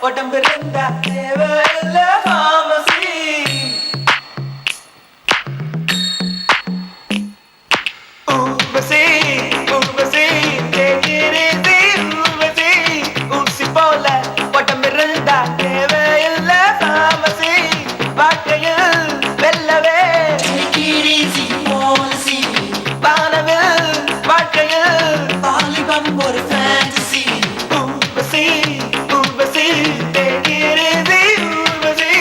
உடம்பு ரெண்டா தேவையில்ல pharmacy. Urvashi Urvashi take it easy Urvashi ஊசி போல உடம்பு ரெண்டா தேவையில்ல pharmacy. வாழ்க்கையில் வெல்லவே Take it easy, policy. வானவில் வாழ்க்கையில் வாலிபம் ஒரு fantasy. Urvashi Urvashi take it easy Urvashi.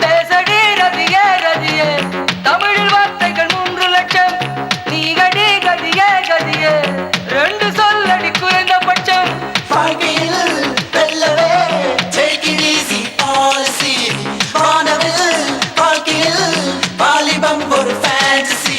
பேசடி ரதியே ரதியே தமிழில் வார்த்தைகள் 3 லட்சம். நீ கடி கதியே கதியே 2 சொல்லடி குறைந்தபட்சம். வாழ்க்கையில் வெல்லவே take it easy, policy. வானவில் வாழ்க்கையில் வாலிபம் ஒரு fantasy.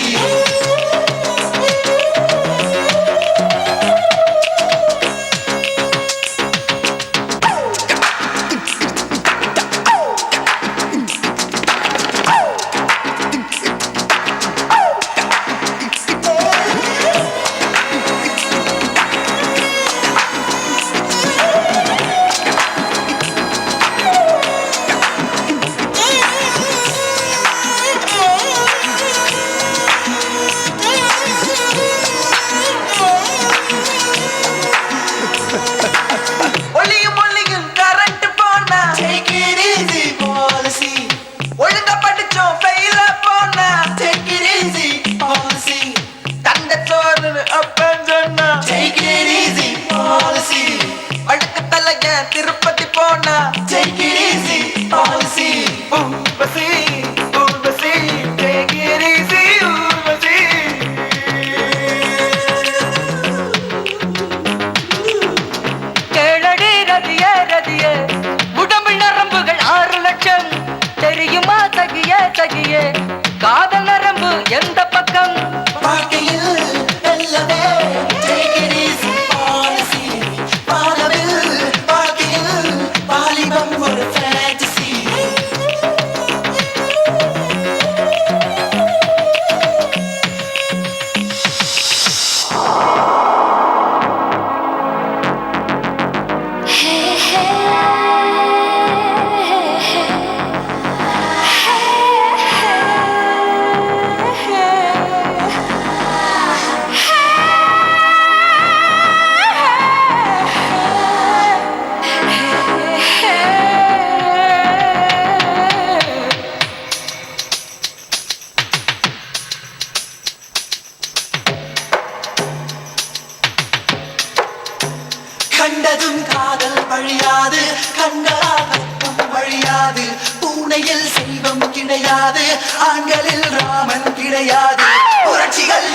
ஒளியும் ஒளியும் கரண்ட் போனா Take it easy, policy. ஒழுங்கா படிச்சோம் ஃபெயிலா போனா Take it easy, policy. தந்த சோறுன்னு அப்பன் சொன்னா Take it easy, policy. வழக்கு தலைய திருப்பதி போனா Take it easy, policy. Urvashi Urvashi take it easy Urvashi. கேளடி ரதியே ரதியே உடம்பில் நரம்புகள் 6 லட்சம். தெரியுமா தகியே தகியே காதல் நரம்பு எந்த பக்கம்? வாழ்க்கையில் வெல்லவே take it easy, policy. வானவில் வாழ்க்கையில் வாலிபம் ஒரு fantasy. கண்டதும் காதல் வழியாது, கண்களால் வெட்கம் வழியாது. பூனையில் செல்வம் கிடையாது, ஆண்களில் ராமன் கிடையாது. புரட்சிகள்